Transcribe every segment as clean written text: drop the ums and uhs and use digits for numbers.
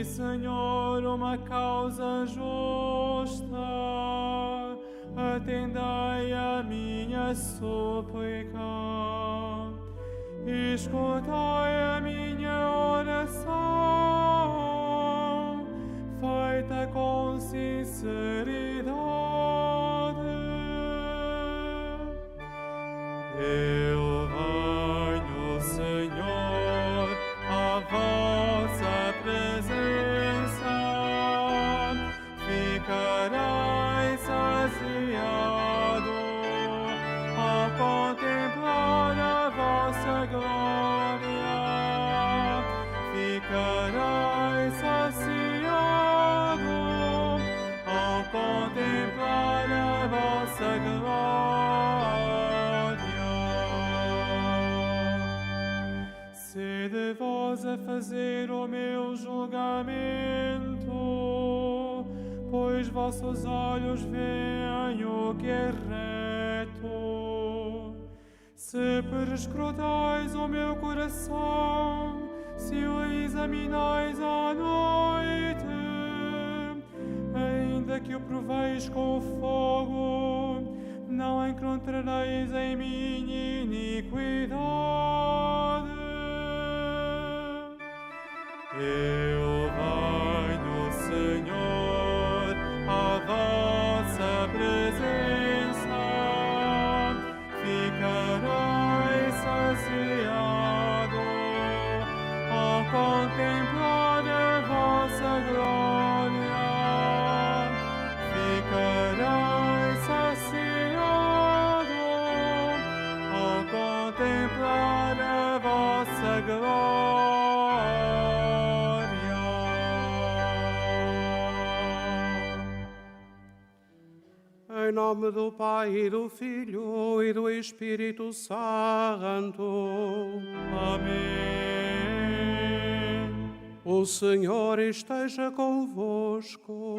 Senhor, uma causa justa, atendei a minha súplica, escutai a minha oração, feita com sinceridade. Eu venho, Senhor, à vossa presença, ficarei saciado ao contemplar a vossa glória, ficarei saciado ao contemplar a vossa glória. Sede vós a fazer o meu julgamento, pois vossos olhos veem o que é reto. Se perscrutais o meu coração, se o examinais à noite, ainda que o proveis com fogo, não encontrareis em mim iniquidade. Eu venho, Senhor, à vossa presença, ficarei saciado ao contemplar a vossa glória, ficarei saciado ao contemplar a vossa glória. Em nome do Pai, e do Filho, e do Espírito Santo. Amém. O Senhor esteja convosco.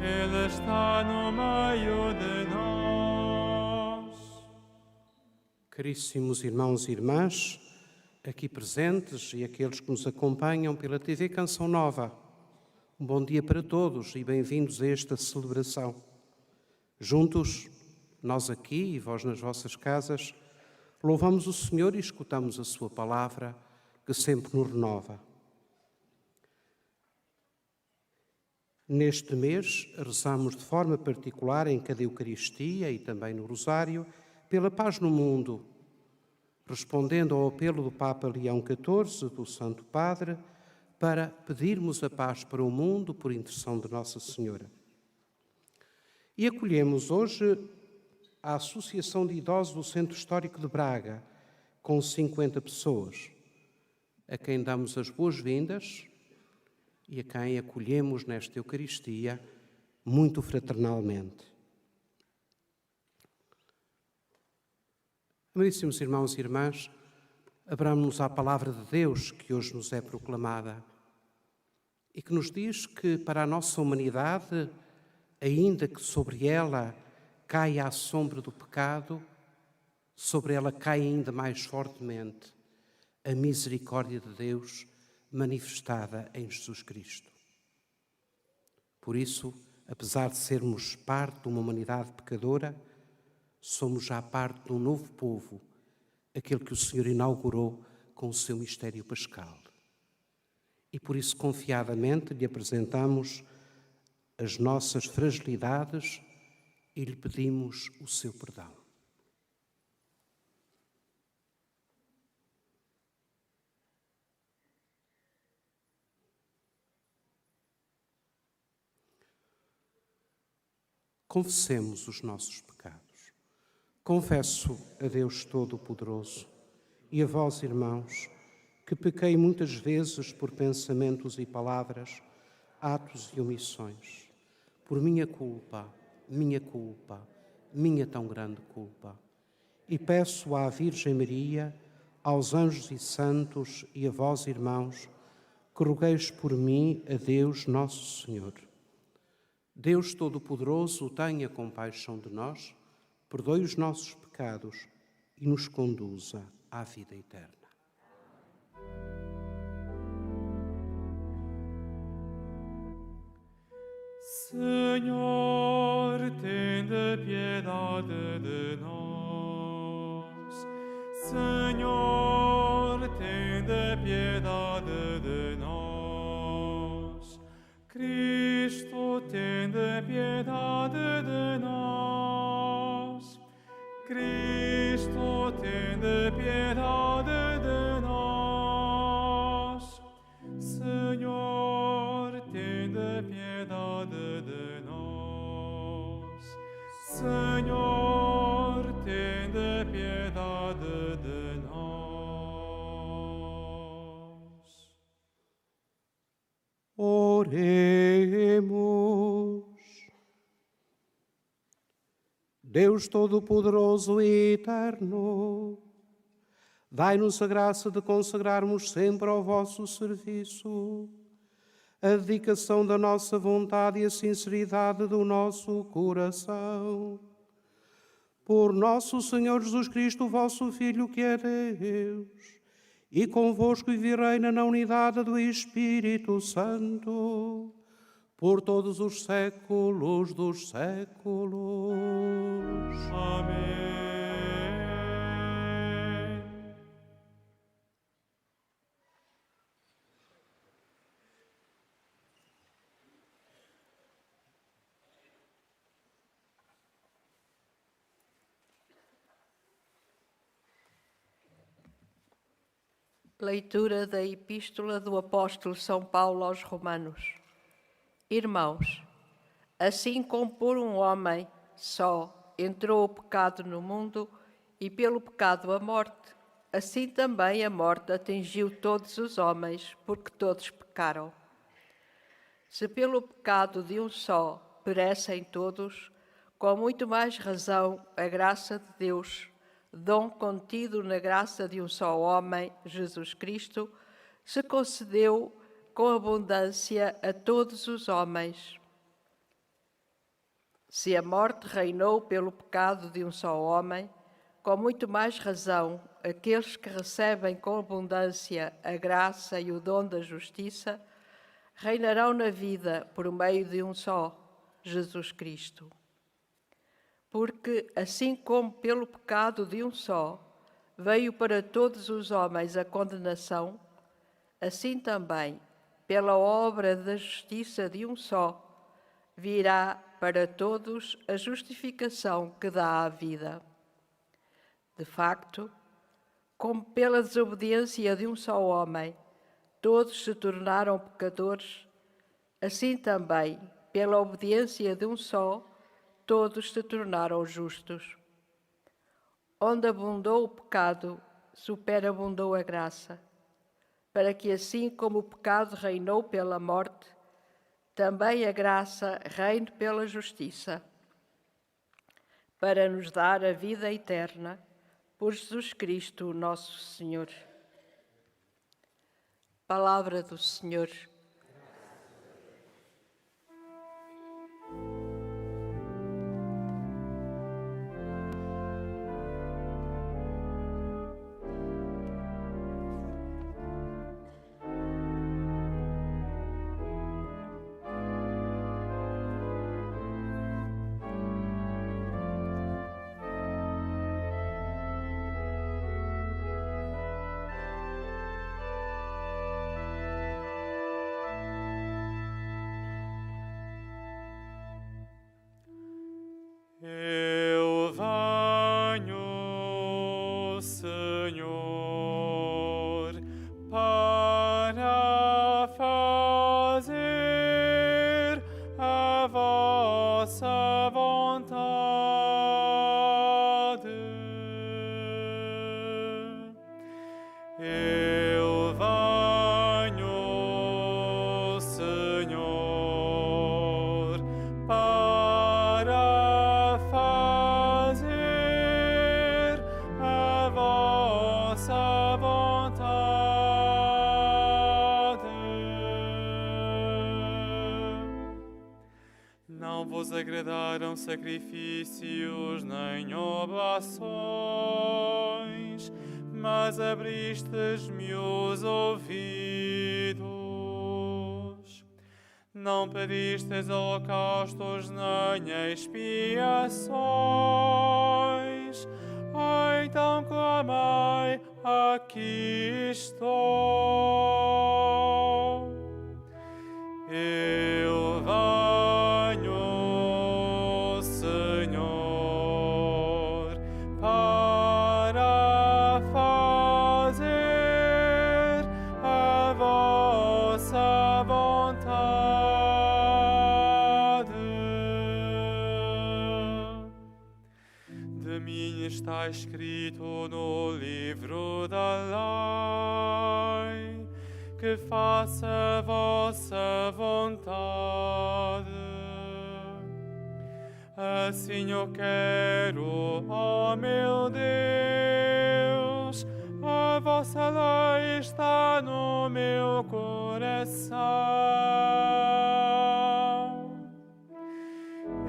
Ele está no meio de nós. Caríssimos irmãos e irmãs, aqui presentes e aqueles que nos acompanham pela TV Canção Nova, um bom dia para todos e bem-vindos a esta celebração. Juntos, nós aqui e vós nas vossas casas, louvamos o Senhor e escutamos a sua palavra, que sempre nos renova. Neste mês, rezamos de forma particular em cada Eucaristia e também no Rosário, pela paz no mundo, respondendo ao apelo do Papa Leão XIV, do Santo Padre, para pedirmos a paz para o mundo por intercessão de Nossa Senhora. E acolhemos hoje à Associação de Idosos do Centro Histórico de Braga, com 50 pessoas, a quem damos as boas-vindas e a quem acolhemos nesta Eucaristia muito fraternalmente. Amaríssimos irmãos e irmãs, abramos-nos à palavra de Deus que hoje nos é proclamada e que nos diz que para a nossa humanidade, ainda que sobre ela caia a sombra do pecado, sobre ela cai ainda mais fortemente a misericórdia de Deus manifestada em Jesus Cristo. Por isso, apesar de sermos parte de uma humanidade pecadora, somos já parte de um novo povo, aquele que o Senhor inaugurou com o seu mistério pascal. E por isso, confiadamente, lhe apresentamos as nossas fragilidades e lhe pedimos o seu perdão. Confessemos os nossos pecados. Confesso a Deus Todo-Poderoso e a vós, irmãos, que pequei muitas vezes por pensamentos e palavras, atos e omissões, por minha culpa, minha tão grande culpa. E peço à Virgem Maria, aos anjos e santos e a vós, irmãos, que rogueis por mim a Deus Nosso Senhor. Deus Todo-Poderoso, tenha compaixão de nós, perdoe os nossos pecados e nos conduza à vida eterna. Senhor, tende piedade de nós. Senhor, tende piedade de nós. Cristo, tende piedade de nós. Cristo, tende piedade de nós. Senhor, tende piedade de nós. Senhor, tende piedade de nós. Oremos. Deus Todo-Poderoso e Eterno, dai-nos a graça de consagrarmos sempre ao vosso serviço a dedicação da nossa vontade e a sinceridade do nosso coração. Por nosso Senhor Jesus Cristo, vosso Filho, que é Deus, e convosco vive e reina na unidade do Espírito Santo, por todos os séculos dos séculos. Amém. Leitura da Epístola do Apóstolo São Paulo aos Romanos. Irmãos, assim como por um homem só entrou o pecado no mundo e pelo pecado a morte, assim também a morte atingiu todos os homens, porque todos pecaram. Se pelo pecado de um só perecem todos, com muito mais razão a graça de Deus, dom contido na graça de um só homem, Jesus Cristo, se concedeu com abundância a todos os homens. Se a morte reinou pelo pecado de um só homem, com muito mais razão aqueles que recebem com abundância a graça e o dom da justiça, reinarão na vida por meio de um só, Jesus Cristo. Porque, assim como pelo pecado de um só veio para todos os homens a condenação, assim também, pela obra da justiça de um só, virá para todos a justificação que dá à vida. De facto, como pela desobediência de um só homem todos se tornaram pecadores, assim também, pela obediência de um só, todos se tornaram justos. Onde abundou o pecado, superabundou a graça, para que assim como o pecado reinou pela morte, também a graça reine pela justiça, para nos dar a vida eterna, por Jesus Cristo, nosso Senhor. Palavra do Senhor. Eu venho, Senhor, para fazer a vossa vontade. Eu venho, Senhor, para fazer a vossa vontade. Não vos agradaram sacrifícios nem oblações, mas abristes-me os ouvidos. Não pedistes holocaustos nem expiações, então clamei, aqui estou. Eu venho, Senhor, para fazer a vossa vontade. De mim está escrito no livro da lei, que faça a vossa vontade. Assim eu quero, ó meu Deus, a vossa lei está no meu coração.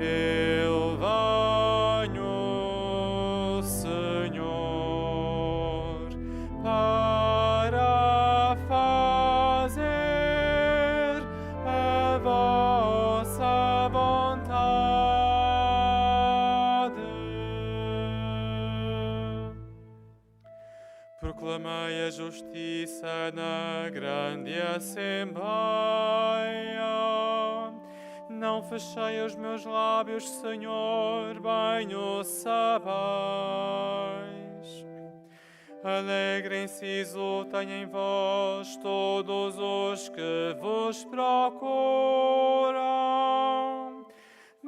Eu venho, Senhor, para fazer a vossa vontade. Proclamei a justiça na grande assembleia. Não fechei os meus lábios, Senhor, bem o sabeis. Alegrem-se e exultem em vós todos os que vos procuram.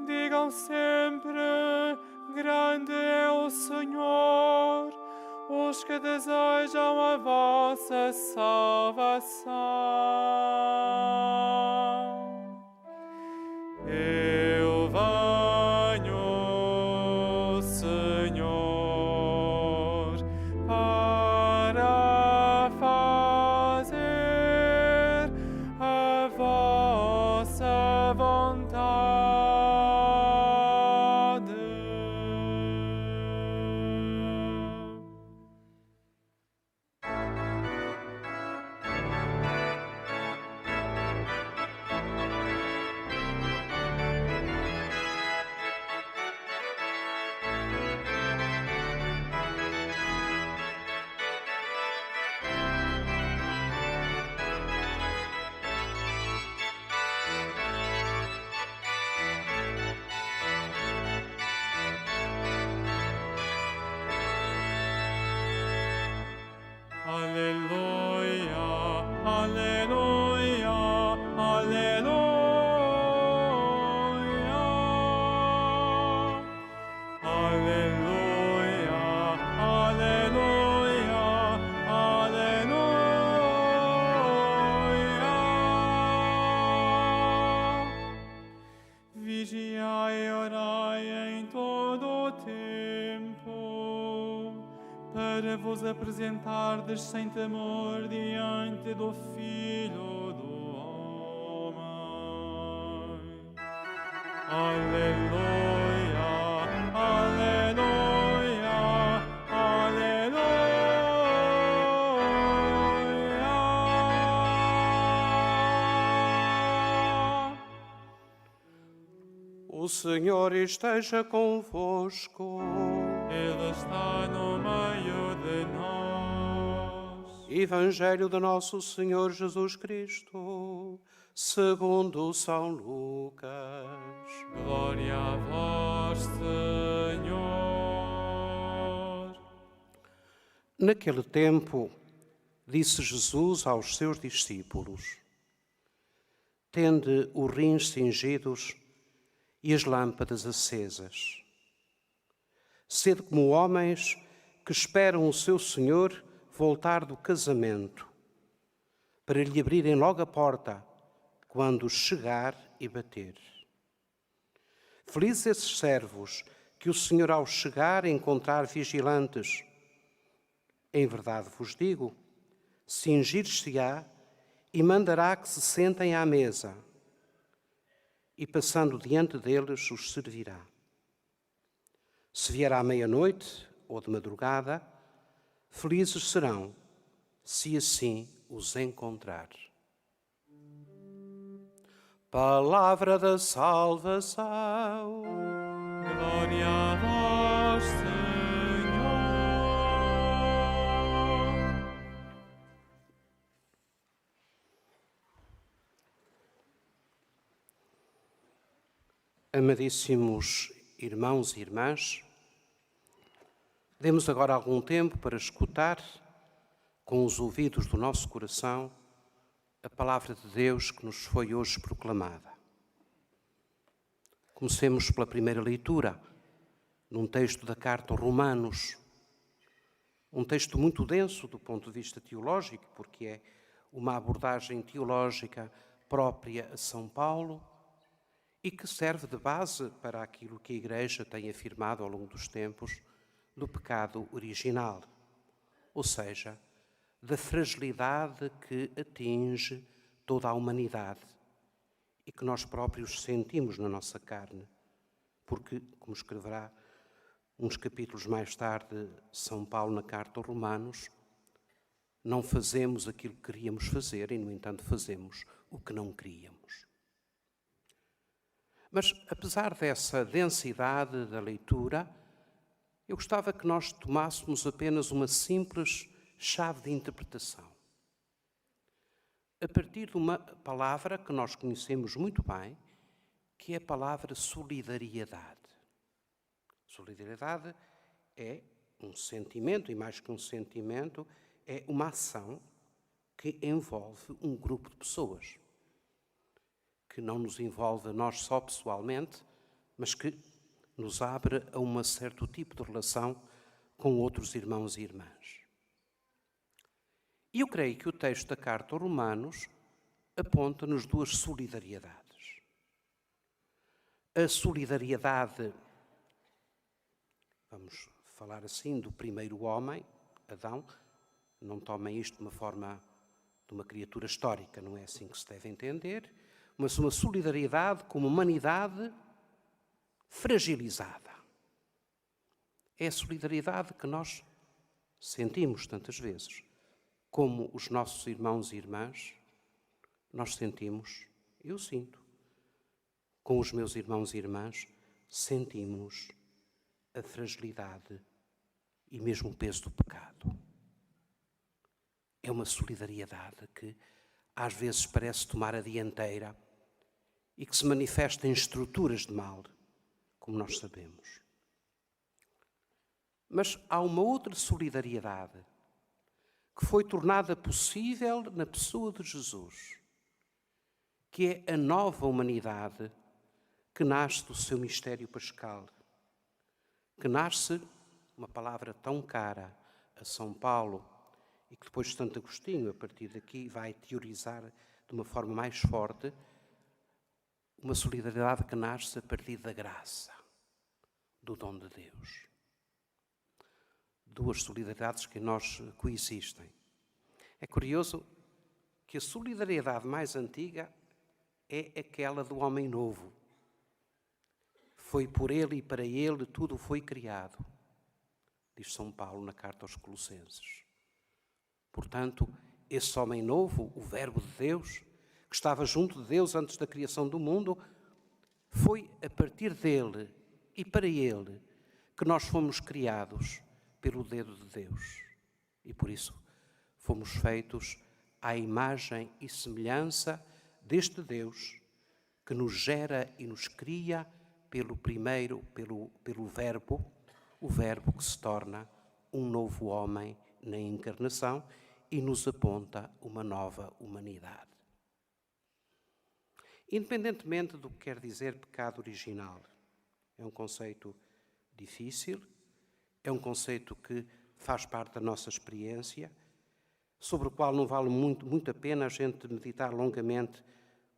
Digam sempre, grande é o Senhor, os que desejam a vossa salvação. Eu venho, Senhor, para fazer a vossa vontade. para vos apresentardes sem temor diante do Filho do Homem. Aleluia, aleluia, aleluia. O Senhor esteja convosco. Ele está no meio de nós. Evangelho de Nosso Senhor Jesus Cristo, segundo São Lucas. Glória a vós, Senhor. Naquele tempo, disse Jesus aos seus discípulos: tende os rins cingidos e as lâmpadas acesas. Sede como homens que esperam o seu Senhor voltar do casamento, para lhe abrirem logo a porta quando chegar e bater. Felizes esses servos que o Senhor, ao chegar, encontrar vigilantes. Em verdade vos digo, cingir-se-á e mandará que se sentem à mesa, e passando diante deles os servirá. Se vier à meia-noite ou de madrugada, felizes serão, se assim os encontrar. Palavra da salvação. Glória a vós, Senhor. Amadíssimos irmãos e irmãs, demos agora algum tempo para escutar, com os ouvidos do nosso coração, a palavra de Deus que nos foi hoje proclamada. Comecemos pela primeira leitura, num texto da carta aos Romanos, um texto muito denso do ponto de vista teológico, porque é uma abordagem teológica própria a São Paulo, e que serve de base para aquilo que a Igreja tem afirmado ao longo dos tempos do pecado original, ou seja, da fragilidade que atinge toda a humanidade e que nós próprios sentimos na nossa carne, porque, como escreverá uns capítulos mais tarde São Paulo na carta aos Romanos, não fazemos aquilo que queríamos fazer e, no entanto, fazemos o que não queríamos. Mas, apesar dessa densidade da leitura, eu gostava que nós tomássemos apenas uma simples chave de interpretação. A partir de uma palavra que nós conhecemos muito bem, que é a palavra solidariedade. Solidariedade é um sentimento, e mais que um sentimento, é uma ação que envolve um grupo de pessoas, que não nos envolve a nós só pessoalmente, mas que nos abre a um certo tipo de relação com outros irmãos e irmãs. E eu creio que o texto da carta aos Romanos aponta-nos duas solidariedades. A solidariedade, vamos falar assim, do primeiro homem, Adão. Não tomem isto de uma forma de uma criatura histórica, não é assim que se deve entender, mas uma solidariedade com uma humanidade fragilizada. É a solidariedade que nós sentimos tantas vezes, como os nossos irmãos e irmãs, nós sentimos, eu sinto, com os meus irmãos e irmãs, sentimos a fragilidade e mesmo o peso do pecado. É uma solidariedade que às vezes parece tomar a dianteira e que se manifesta em estruturas de mal, como nós sabemos. Mas há uma outra solidariedade que foi tornada possível na pessoa de Jesus, que é a nova humanidade que nasce do seu mistério pascal, que nasce, uma palavra tão cara a São Paulo, e que depois Santo Agostinho, a partir daqui, vai teorizar de uma forma mais forte, uma solidariedade que nasce a partir da graça, do dom de Deus. duas solidariedades que em nós coexistem. É curioso que a solidariedade mais antiga é aquela do homem novo. Foi por ele e para ele tudo foi criado, diz São Paulo na carta aos Colossenses. Portanto, esse homem novo, o Verbo de Deus, que estava junto de Deus antes da criação do mundo, foi a partir dele e para ele que nós fomos criados pelo dedo de Deus. E por isso fomos feitos à imagem e semelhança deste Deus que nos gera e nos cria pelo Verbo, o Verbo que se torna um novo homem na encarnação e nos aponta uma nova humanidade. Independentemente do que quer dizer pecado original, é um conceito difícil, é um conceito que faz parte da nossa experiência, sobre o qual não vale muito a pena a gente meditar longamente,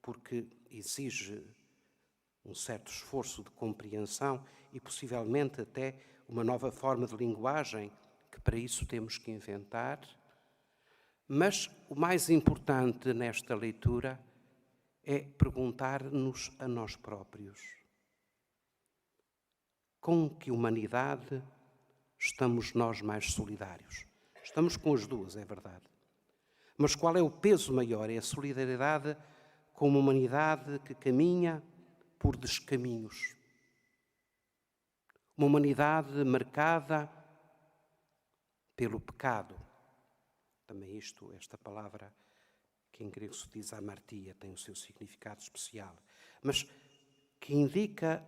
porque exige um certo esforço de compreensão e possivelmente até uma nova forma de linguagem que para isso temos que inventar. Mas o mais importante nesta leitura é perguntar-nos a nós próprios: com que humanidade estamos nós mais solidários? Estamos com as duas, é verdade. Mas qual é o peso maior? É a solidariedade com uma humanidade que caminha por descaminhos. Uma humanidade marcada pelo pecado. Também esta palavra que em grego se diz amartia, tem o seu significado especial. Mas que indica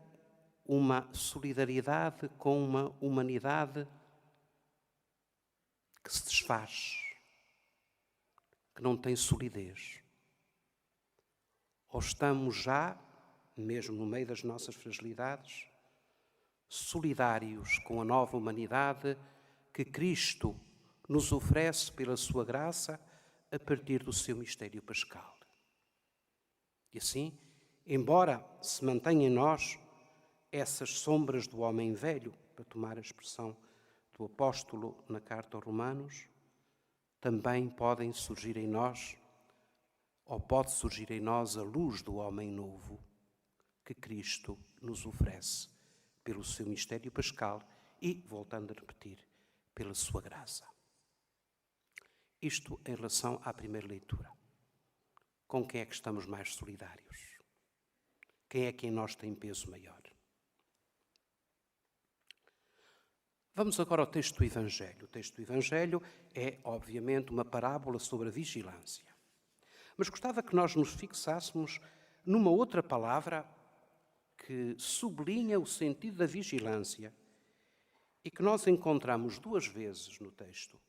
uma solidariedade com uma humanidade que se desfaz, que não tem solidez. Ou estamos já, mesmo no meio das nossas fragilidades, solidários com a nova humanidade que Cristo nos oferece pela sua graça a partir do seu mistério pascal. E assim, embora se mantenham em nós essas sombras do homem velho, para tomar a expressão do apóstolo na carta aos Romanos, também podem surgir em nós, ou pode surgir em nós, a luz do homem novo que Cristo nos oferece pelo seu mistério pascal e, voltando a repetir, pela sua graça. Isto em relação à primeira leitura. Com quem é que estamos mais solidários? Quem é que em nós tem peso maior? Vamos agora ao texto do Evangelho. O texto do Evangelho é, obviamente, uma parábola sobre a vigilância. Mas gostava que nós nos fixássemos numa outra palavra que sublinha o sentido da vigilância e que nós encontramos duas vezes no texto,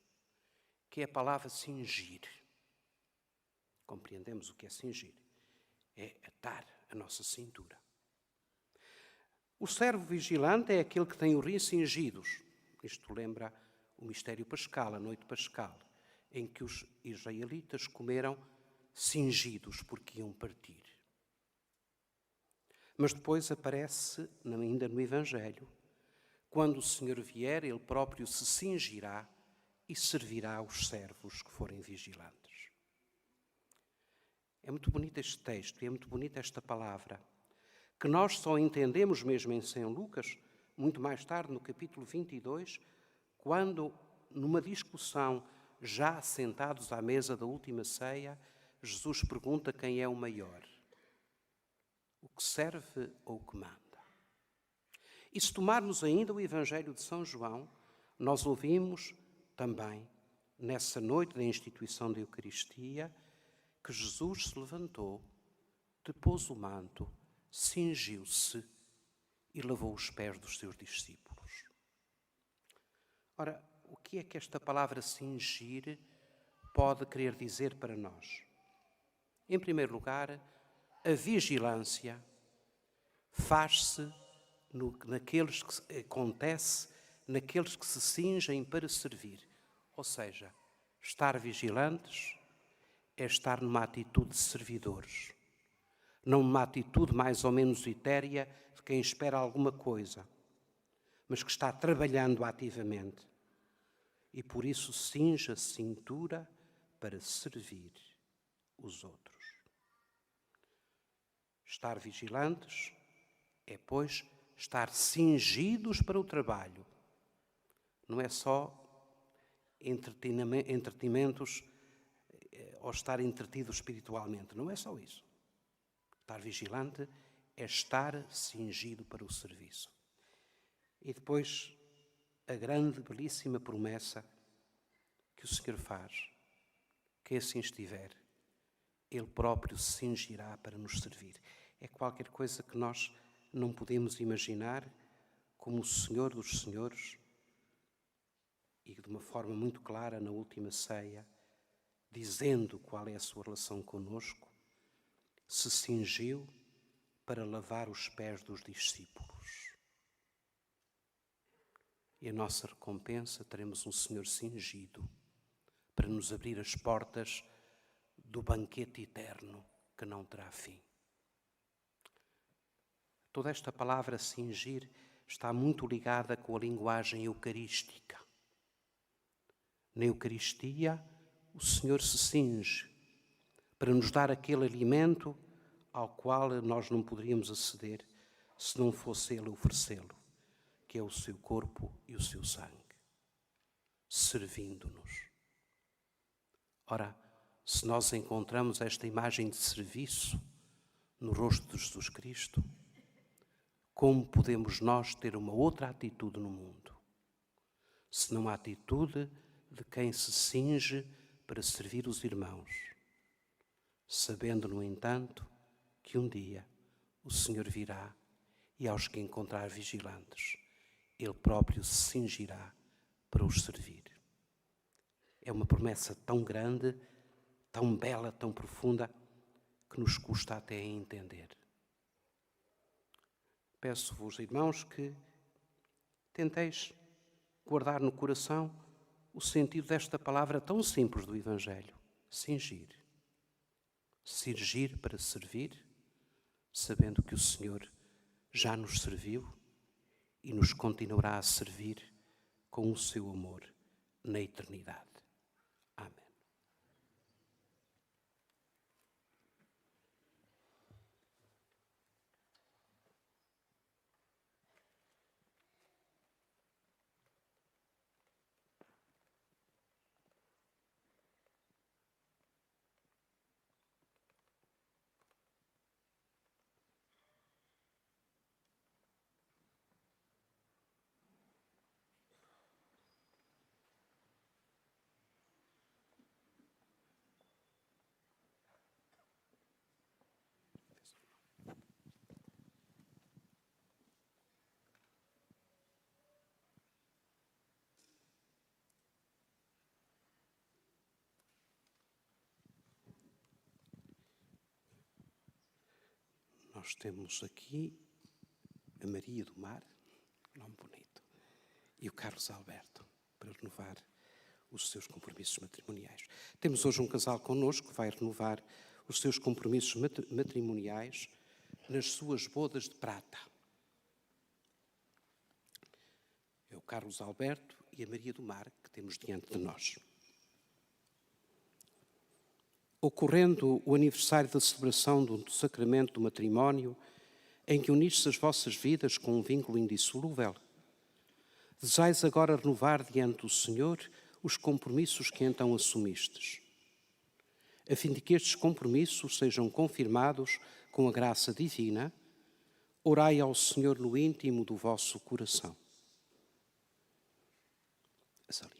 que é a palavra cingir. Compreendemos o que é cingir? É atar a nossa cintura. O servo vigilante é aquele que tem os rins cingidos. Isto lembra o mistério pascal, a noite pascal, em que os israelitas comeram cingidos porque iam partir. Mas depois aparece, ainda no Evangelho, quando o Senhor vier, Ele próprio se cingirá e servirá aos servos que forem vigilantes. É muito bonito este texto e é muito bonita esta palavra, que nós só entendemos mesmo em São Lucas, muito mais tarde, no capítulo 22, quando, numa discussão, já sentados à mesa da última ceia, Jesus pergunta quem é o maior, o que serve ou o que manda. E se tomarmos ainda o Evangelho de São João, nós ouvimos também, nessa noite da instituição da Eucaristia, que Jesus se levantou, depôs o manto, cingiu-se e lavou os pés dos seus discípulos. Ora, o que é que esta palavra cingir pode querer dizer para nós? Em primeiro lugar, a vigilância faz-se naqueles que acontece naqueles que se cingem para servir. Ou seja, estar vigilantes é estar numa atitude de servidores, não numa atitude mais ou menos etérea de quem espera alguma coisa, mas que está trabalhando ativamente. e por isso cinja a cintura para servir os outros. Estar vigilantes é, pois, estar cingidos para o trabalho. Não é só entretenimentos ou estar entretidos espiritualmente. Não é só isso. Estar vigilante é estar cingido para o serviço. E depois, a grande, belíssima promessa que o Senhor faz, que assim estiver, Ele próprio se cingirá para nos servir. É qualquer coisa que nós não podemos imaginar, como o Senhor dos Senhores, e de uma forma muito clara na última ceia, dizendo qual é a sua relação conosco, se cingiu para lavar os pés dos discípulos. E a nossa recompensa, teremos um Senhor cingido para nos abrir as portas do banquete eterno que não terá fim. Toda esta palavra cingir está muito ligada com a linguagem eucarística. Na Eucaristia, o Senhor se cinge para nos dar aquele alimento ao qual nós não poderíamos aceder se não fosse Ele oferecê-lo, que é o seu corpo e o seu sangue, servindo-nos. Ora, se nós encontramos esta imagem de serviço no rosto de Jesus Cristo, como podemos nós ter uma outra atitude no mundo, senão a atitude de quem se cinge para servir os irmãos, sabendo, no entanto, que um dia o Senhor virá e aos que encontrar vigilantes, Ele próprio se cingirá para os servir. É uma promessa tão grande, tão bela, tão profunda, que nos custa até entender. Peço-vos, irmãos, que tenteis guardar no coração o sentido desta palavra tão simples do Evangelho: cingir. Cingir para servir, sabendo que o Senhor já nos serviu e nos continuará a servir com o seu amor na eternidade. Amém. Nós temos aqui a Maria do Mar, nome bonito, e o Carlos Alberto, para renovar os seus compromissos matrimoniais. Temos hoje um casal connosco que vai renovar os seus compromissos matrimoniais nas suas bodas de prata. É o Carlos Alberto e a Maria do Mar que temos diante de nós. Ocorrendo o aniversário da celebração do sacramento do matrimónio, em que unistes as vossas vidas com um vínculo indissolúvel, desejais agora renovar diante do Senhor os compromissos que então assumistes, a fim de que estes compromissos sejam confirmados com a graça divina. Orai ao Senhor no íntimo do vosso coração. As alianças.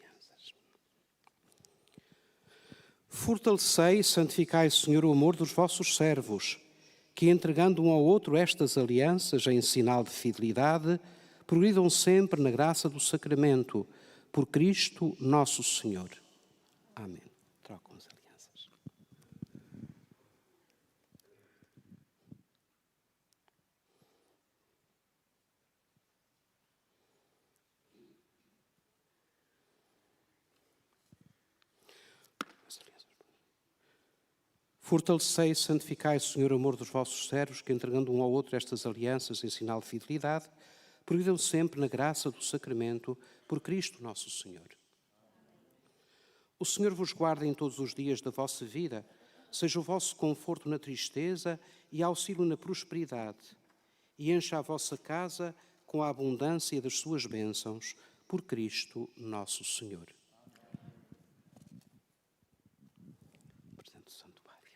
Fortalecei e santificai, Senhor, o amor dos vossos servos, que, entregando um ao outro estas alianças em sinal de fidelidade, progridam sempre na graça do sacramento, por Cristo nosso Senhor. Amém. Trocam as alianças. Fortalecei e santificai, Senhor, o amor dos vossos servos, que, entregando um ao outro estas alianças em sinal de fidelidade, progridam sempre na graça do sacramento, por Cristo nosso Senhor. O Senhor vos guarde em todos os dias da vossa vida, seja o vosso conforto na tristeza e auxílio na prosperidade, e encha a vossa casa com a abundância das suas bênçãos, por Cristo nosso Senhor. Presidente do Santuário,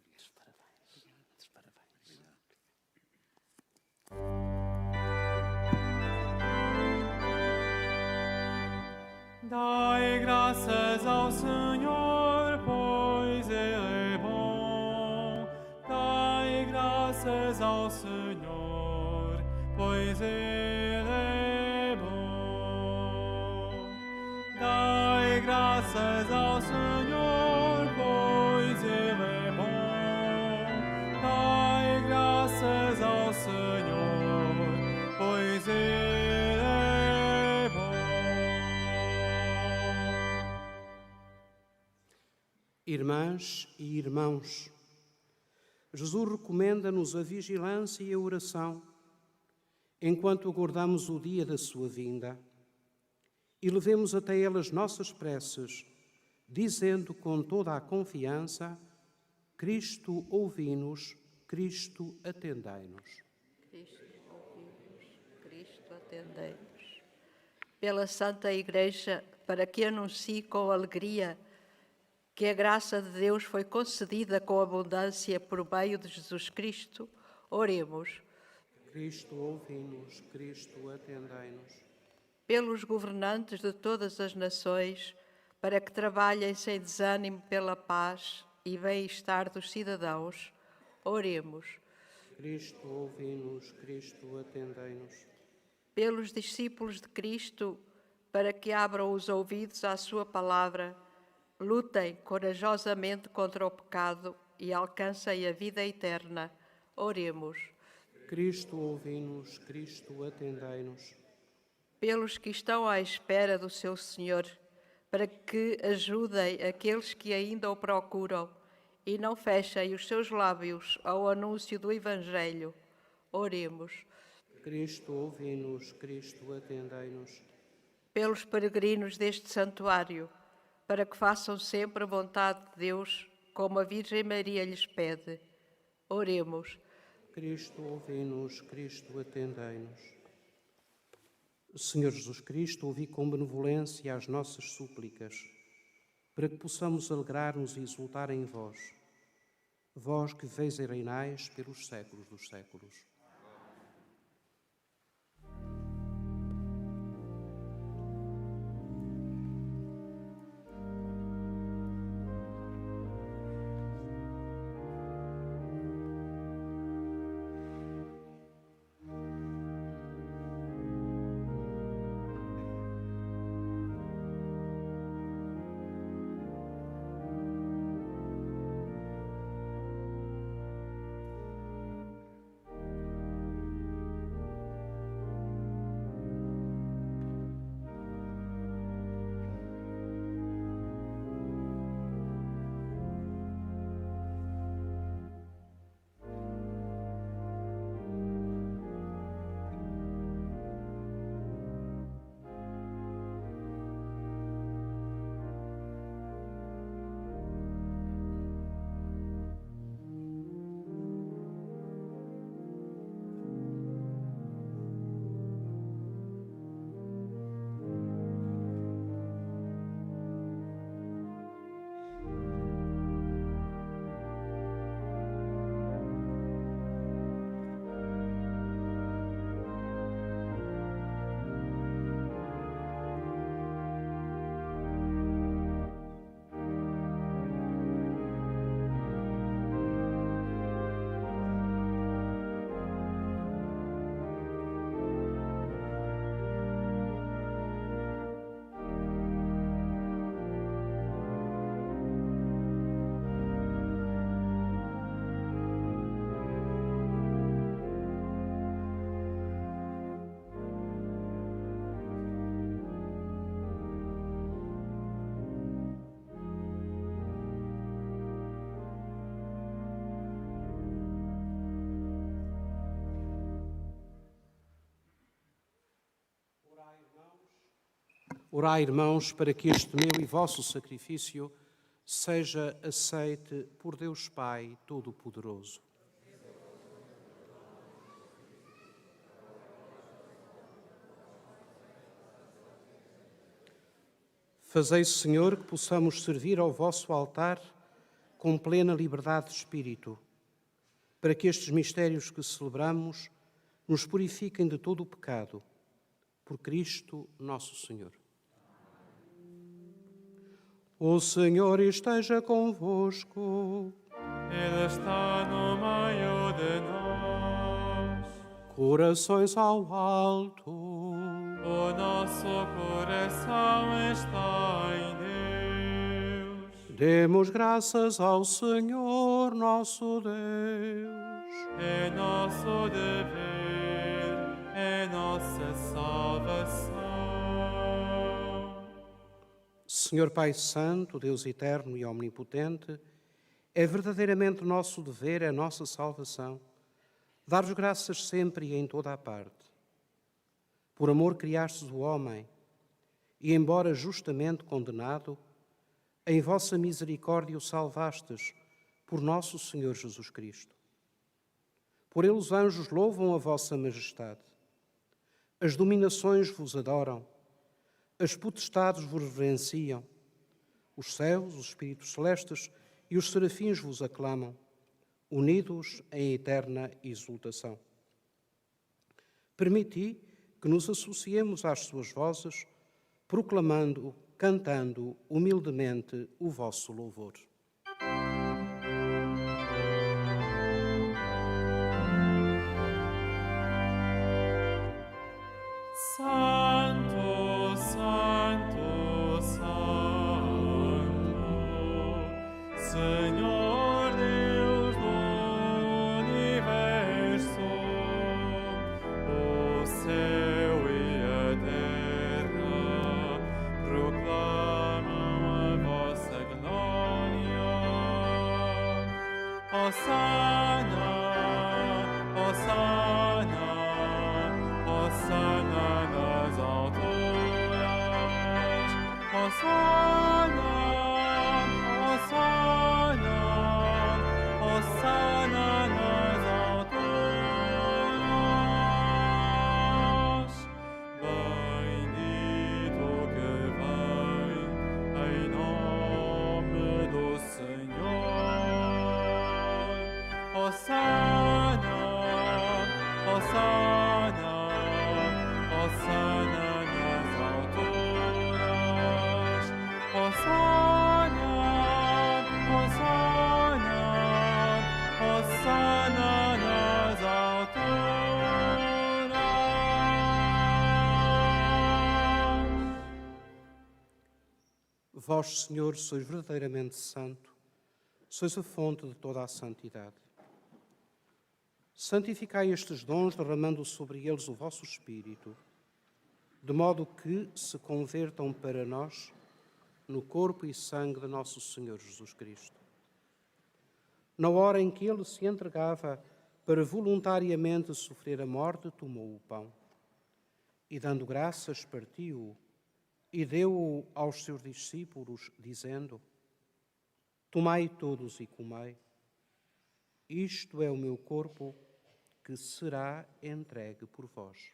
muitos parabéns, muitos parabéns. Dai graças ao Senhor, pois Ele é bom. Dai graças ao Senhor, pois Ele é bom. Dai graças ao Senhor, pois Ele é bom. Dai graças ao Senhor, pois Ele é bom. Irmãs e irmãos, Jesus recomenda-nos a vigilância e a oração enquanto aguardamos o dia da sua vinda e levemos até Ele as nossas preces, dizendo com toda a confiança: Cristo, ouvi-nos, Cristo, atendai-nos. Cristo, ouvi-nos, Cristo, atendei-nos. Pela Santa Igreja, para que anuncie com alegria que a graça de Deus foi concedida com abundância por meio de Jesus Cristo, oremos. Cristo, ouvi-nos, Cristo, atendai-nos. Pelos governantes de todas as nações, para que trabalhem sem desânimo pela paz e bem-estar dos cidadãos, oremos. Cristo, ouvi-nos, Cristo, atendai-nos. Pelos discípulos de Cristo, para que abram os ouvidos à sua palavra, lutem corajosamente contra o pecado e alcancem a vida eterna, oremos. Cristo, ouvi-nos, Cristo, atendai-nos. Pelos que estão à espera do seu Senhor, para que ajudem aqueles que ainda o procuram e não fechem os seus lábios ao anúncio do Evangelho, oremos. Cristo, ouvi-nos, Cristo, atendai-nos. Pelos peregrinos deste santuário, para que façam sempre a vontade de Deus, como a Virgem Maria lhes pede, oremos. Cristo, ouvi-nos, Cristo, atendai-nos. Senhor Jesus Cristo, ouvi com benevolência as nossas súplicas, para que possamos alegrar-nos e exultar em vós, vós que viveis e reinais pelos séculos dos séculos. Orai, irmãos, para que este meu e vosso sacrifício seja aceite por Deus Pai Todo-Poderoso. Fazei, Senhor, que possamos servir ao vosso altar com plena liberdade de espírito, para que estes mistérios que celebramos nos purifiquem de todo o pecado. Por Cristo nosso Senhor. O Senhor esteja convosco. Ele está no meio de nós. Corações ao alto. O nosso coração está em Deus. Demos graças ao Senhor nosso Deus. É nosso dever, é nossa salvação. Senhor Pai Santo, Deus eterno e omnipotente, é verdadeiramente nosso dever, é nossa salvação, dar-vos graças sempre e em toda a parte. Por amor criastes o homem, e embora justamente condenado, em vossa misericórdia o salvastes, por nosso Senhor Jesus Cristo. Por ele os anjos louvam a vossa majestade, as dominações vos adoram, as potestades vos reverenciam, os céus, os espíritos celestes e os serafins vos aclamam, unidos em eterna exultação. Permiti que nos associemos às suas vozes, proclamando, cantando humildemente o vosso louvor. Santo, Santo, Santo, Senhor Deus do universo, o céu e a terra proclamam a vossa glória. Hosana, Hosana, Hosana nas alturas. Hosana, Hosana, Hosana nas alturas. Bendito que vem em nome do Senhor. Hosana, Hosana, Hosana nas alturas. Hosana, Hosana, Hosana nas alturas. Vós, Senhor, sois verdadeiramente santo, sois a fonte de toda a santidade. Santificai estes dons, derramando sobre eles o vosso Espírito, de modo que se convertam para nós no corpo e sangue de nosso Senhor Jesus Cristo. Na hora em que ele se entregava para voluntariamente sofrer a morte, tomou o pão e, dando graças, partiu-o e deu-o aos seus discípulos, dizendo: Tomai todos e comei. Isto é o meu corpo, que será entregue por vós.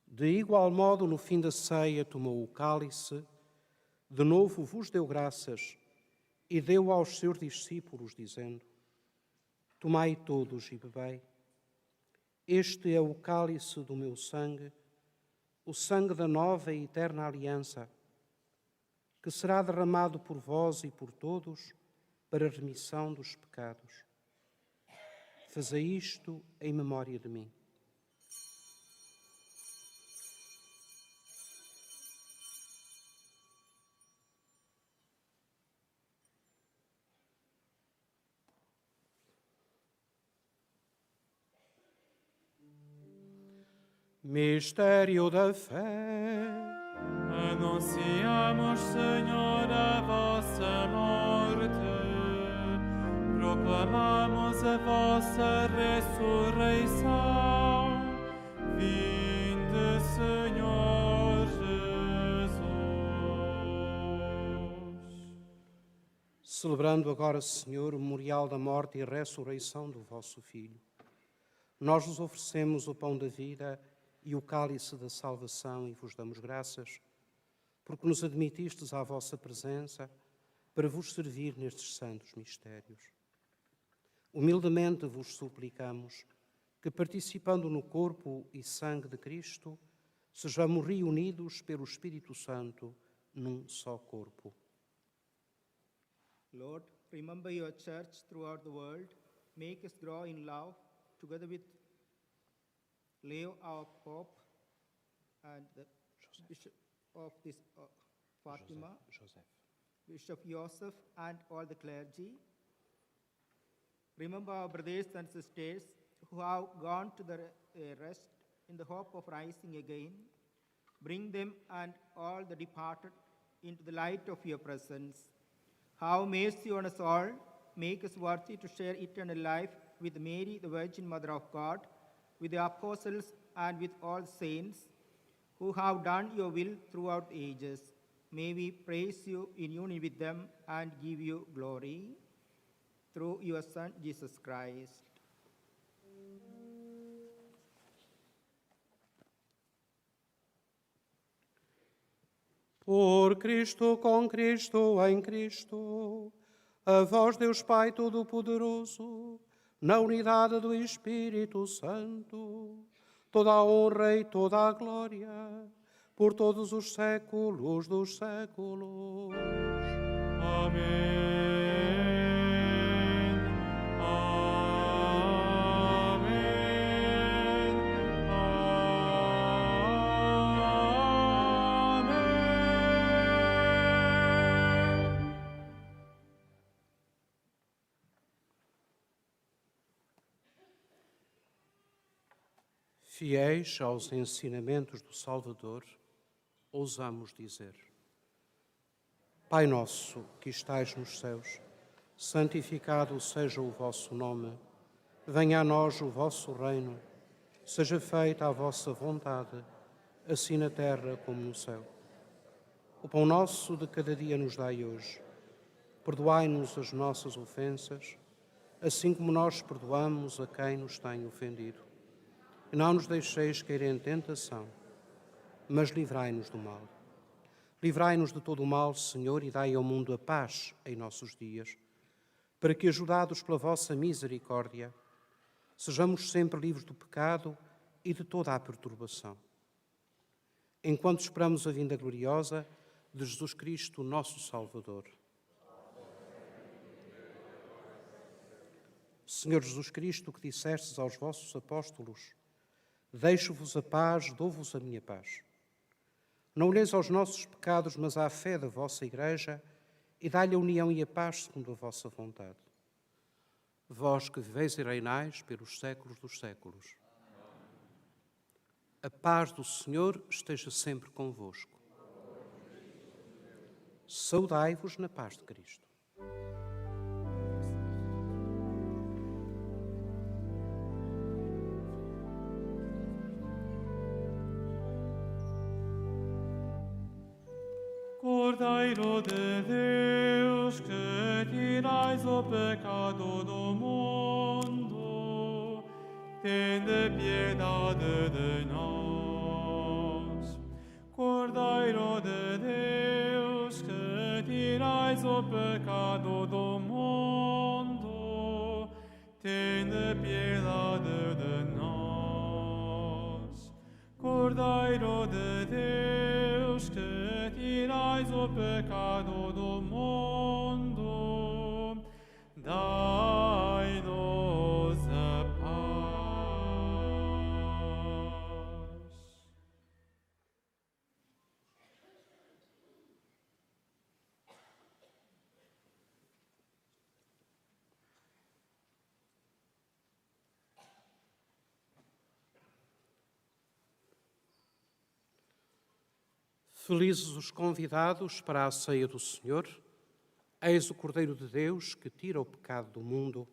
De igual modo, no fim da ceia, tomou o cálice, de novo vos deu graças e deu aos seus discípulos, dizendo: Tomai todos e bebei. Este é o cálice do meu sangue, o sangue da nova e eterna aliança, que será derramado por vós e por todos para a remissão dos pecados. Fazei isto em memória de mim. Mistério da fé. Anunciamos, Senhor, a vossa morte, proclamamos a vossa ressurreição. Vinde, Senhor Jesus. Celebrando agora, Senhor, o memorial da morte e ressurreição do vosso Filho, nós vos oferecemos o pão da vida e o cálice da salvação e vos damos graças, porque nos admitistes à vossa presença para vos servir nestes santos mistérios. Humildemente vos suplicamos que, participando no corpo e sangue de Cristo, sejamos reunidos pelo Espírito Santo num só corpo. Lord, remember your church throughout the world. Make us grow in love, together with Leo, our Pope, and the Bishop of this Fatima, Bishop Joseph, and all the clergy. Remember our brothers and sisters who have gone to the rest in the hope of rising again. Bring them and all the departed into the light of your presence. Have mercy on us all. Make us worthy to share eternal life with Mary, the Virgin Mother of God, with the apostles and with all saints who have done your will throughout the ages. May we praise you in union with them and give you glory. Through your Son, Jesus Christ. Por Cristo, com Cristo, em Cristo, a vós, Deus Pai Todo-Poderoso, na unidade do Espírito Santo, toda a honra e toda a glória, por todos os séculos dos séculos. Amém. Fiéis aos ensinamentos do Salvador, ousamos dizer: Pai nosso, que estais nos céus, santificado seja o vosso nome. Venha a nós o vosso reino. Seja feita a vossa vontade, assim na terra como no céu. O pão nosso de cada dia nos dai hoje. Perdoai-nos as nossas ofensas, assim como nós perdoamos a quem nos tem ofendido. E não nos deixeis cair em tentação, mas livrai-nos do mal. Livrai-nos de todo o mal, Senhor, e dai ao mundo a paz em nossos dias, para que, ajudados pela vossa misericórdia, sejamos sempre livres do pecado e de toda a perturbação. Enquanto esperamos a vinda gloriosa de Jesus Cristo, nosso Salvador. Senhor Jesus Cristo, que dissestes aos vossos apóstolos: Deixo-vos a paz, dou-vos a minha paz. Não olheis aos nossos pecados, mas à fé da vossa Igreja, e dai-lhe a união e a paz segundo a vossa vontade. Vós que viveis e reinais pelos séculos dos séculos. A paz do Senhor esteja sempre convosco. Saudai-vos na paz de Cristo. Cordeiro de Deus, que tirais o pecado do mundo, tende piedade de nós. Cordeiro de Deus, que tirais o pecado do mundo, tende piedade de nós. Cordeiro de Deus, que tirais o pecado do mundo, dai-nos a paz. Felizes os convidados para a ceia do Senhor. Eis o Cordeiro de Deus que tira o pecado do mundo.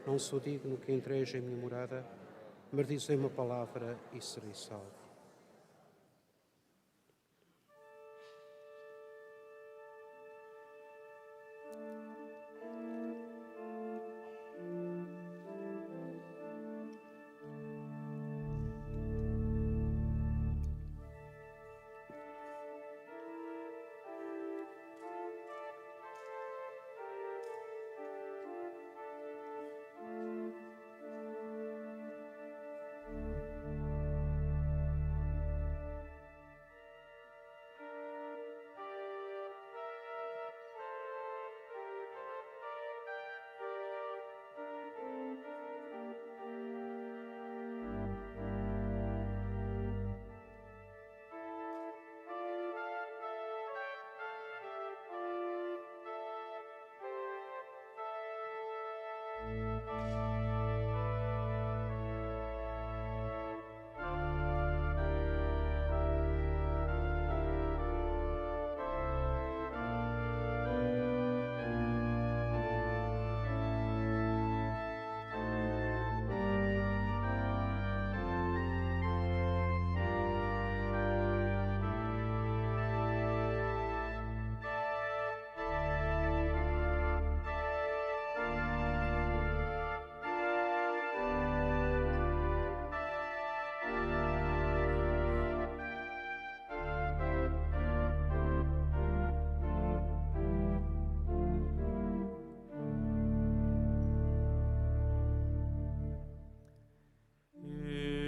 Não sou digno que entreje em minha morada, mas dizei uma palavra e serei salvo.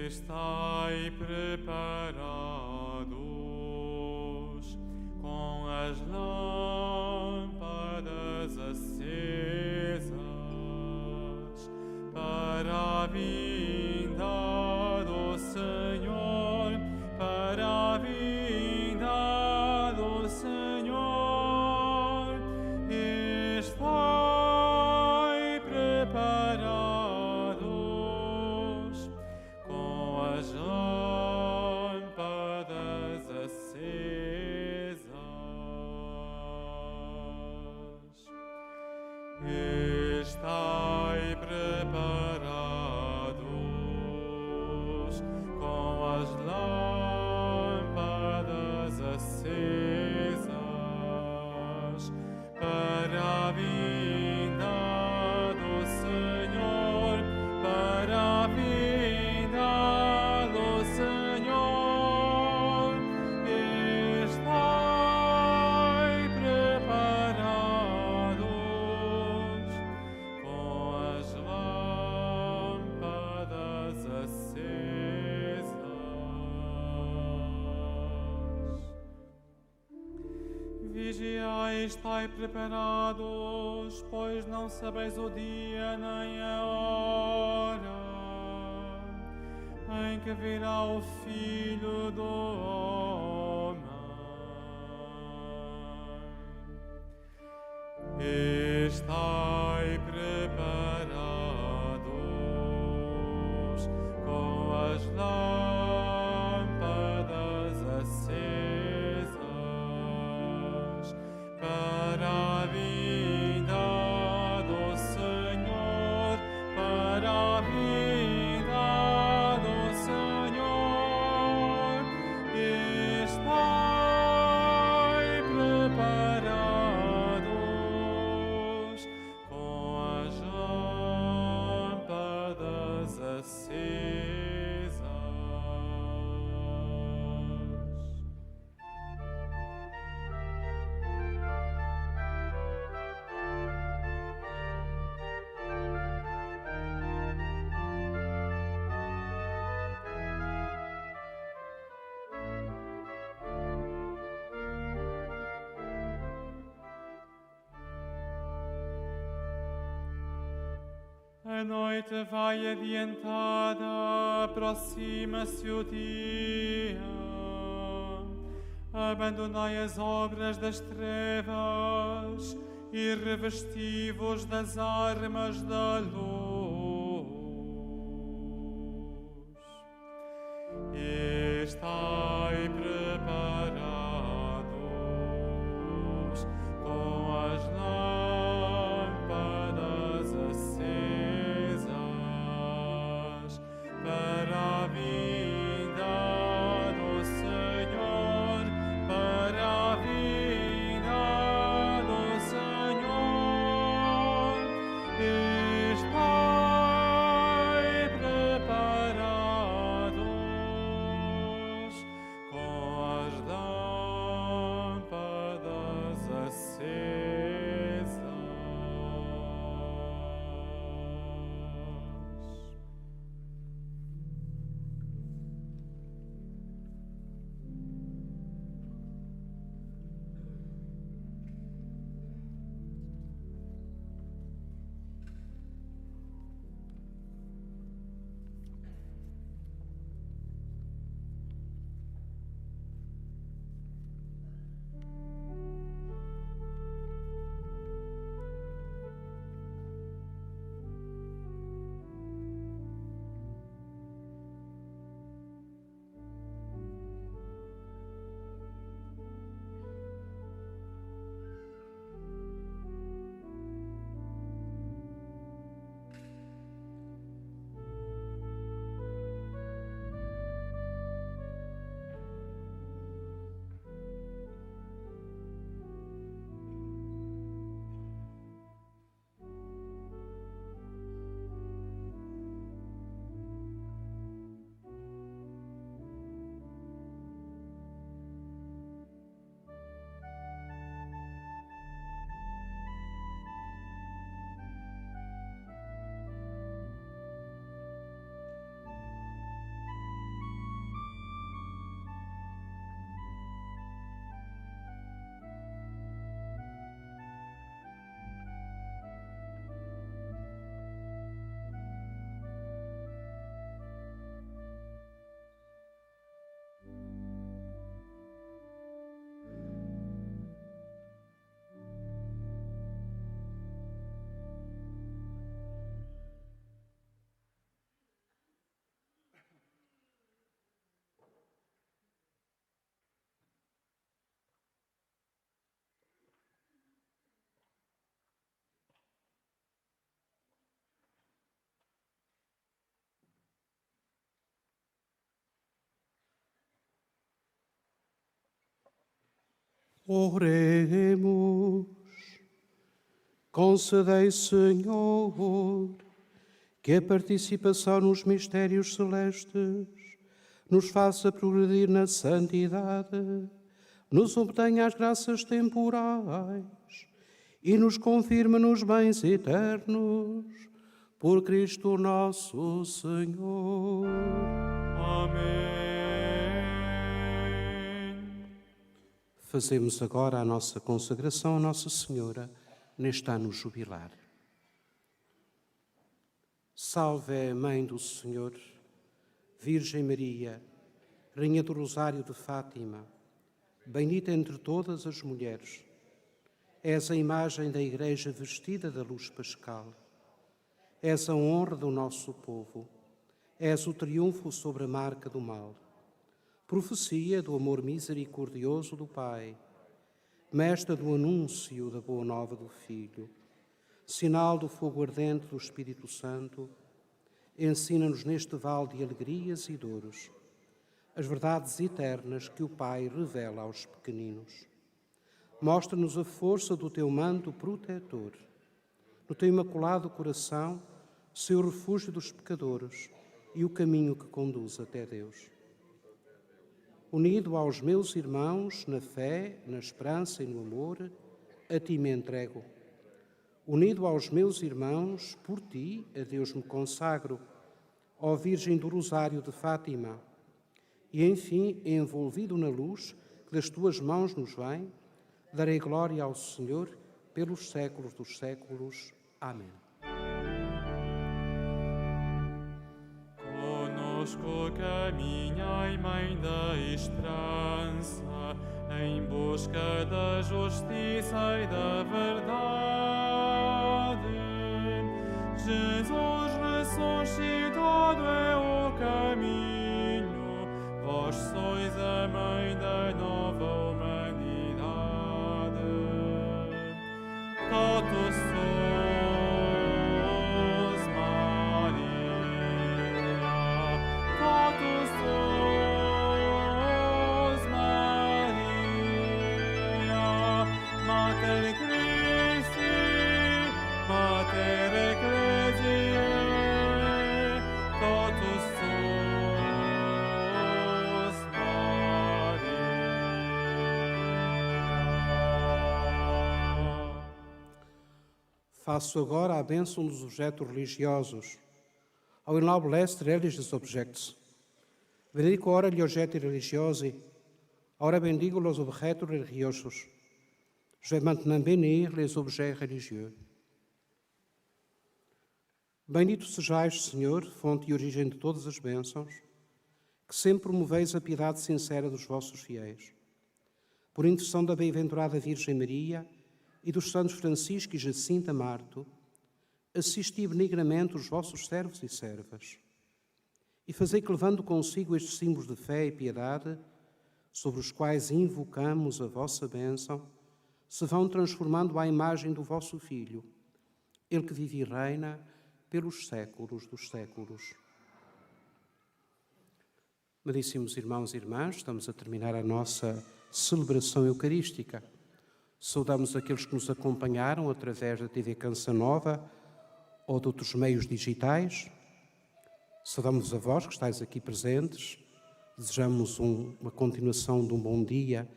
Estai preparados com as lâmpadas acesas para a vinda do Senhor, para a vinda do Senhor. Estai preparados com as lâmpadas acesas. Estai preparados com as lâmpadas acesas para a vinda do Senhor, para a vinda do Senhor. Estai preparados com as lâmpadas acesas. Vigiai, estai preparados, pois não sabeis o dia nem a hora em que virá o Filho do Homem. Estai preparados com as lâmpadas acesas para a vinda do Senhor, para a vinda do Senhor. Estai preparados com as lâmpadas acesas. A noite vai adiantada, aproxima-se o dia. Abandonai as obras das trevas e revesti-vos das armas da luz. Estai preparados Oremos. Concedei, Senhor, que a participação nos mistérios celestes nos faça progredir na santidade, nos obtenha as graças temporais e nos confirme nos bens eternos. Por Cristo nosso Senhor. Amém. Fazemos agora a nossa consagração a Nossa Senhora neste ano jubilar. Salve, Mãe do Senhor, Virgem Maria, Rainha do Rosário de Fátima, bendita entre todas as mulheres. És a imagem da Igreja vestida da luz pascal. És a honra do nosso povo. És o triunfo sobre a marca do mal. Profecia do amor misericordioso do Pai. Mestra do anúncio da boa nova do Filho. Sinal do fogo ardente do Espírito Santo. Ensina-nos neste vale de alegrias e dores as verdades eternas que o Pai revela aos pequeninos. Mostra-nos a força do teu manto protetor. No teu imaculado coração, seu refúgio dos pecadores e o caminho que conduz até Deus. Unido aos meus irmãos na fé, na esperança e no amor, a ti me entrego. Unido aos meus irmãos, por ti, a Deus me consagro, ó Virgem do Rosário de Fátima. E, enfim, envolvido na luz que das tuas mãos nos vem, darei glória ao Senhor pelos séculos dos séculos. Amém. Conosco caminhai, Mãe da Esperança, em busca da justiça e da verdade. Jesus ressuscitado é o caminho, vós sois a Mãe da nova humanidade. Totus sus, Maria, totus sus, Maria, Mater Christi, Mater Ecclesiae, totus sus, Maria. Faço agora a bênção dos objetos religiosos. Ao ennoblesse religious objects. Benedico ora gli oggetti religiosi. Ora bendigo los objetos religiosos. Je vais maintenant bénir les objets religieux. Bendito sejais, Senhor, fonte e origem de todas as bênçãos, que sempre promoveis a piedade sincera dos vossos fiéis. Por intercessão da bem-aventurada Virgem Maria e dos santos Francisco e Jacinta Marto, assisti benignamente os vossos servos e servas, e fazei que, levando consigo estes símbolos de fé e piedade, sobre os quais invocamos a vossa bênção, se vão transformando à imagem do vosso Filho, Ele que vive e reina pelos séculos dos séculos. Caríssimos irmãos e irmãs, estamos a terminar a nossa celebração eucarística. Saudamos aqueles que nos acompanharam através da TV Canção Nova ou de outros meios digitais. Saudamos a vós que estáis aqui presentes. Desejamos uma continuação de um bom dia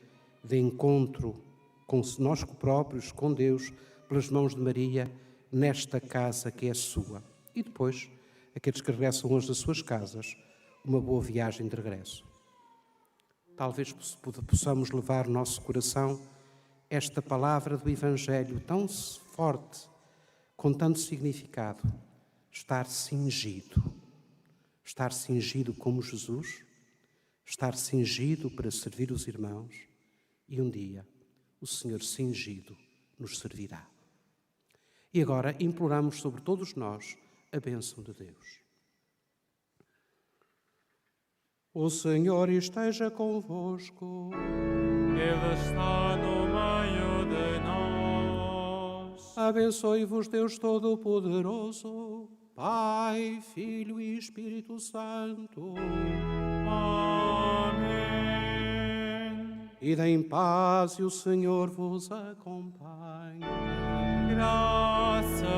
de encontro conosco próprios, com Deus, pelas mãos de Maria, nesta casa que é sua. E depois, aqueles que regressam hoje das suas casas, uma boa viagem de regresso. Talvez possamos levar no nosso coração esta palavra do Evangelho tão forte, com tanto significado: estar cingido como Jesus, estar cingido para servir os irmãos, e um dia o Senhor cingido nos servirá. E agora imploramos sobre todos nós a bênção de Deus. O Senhor esteja convosco. Ele está no meio de nós. Abençoe-vos Deus Todo-Poderoso, Pai, Filho e Espírito Santo. Amém. Ide em paz e o Senhor vos acompanhe. Graças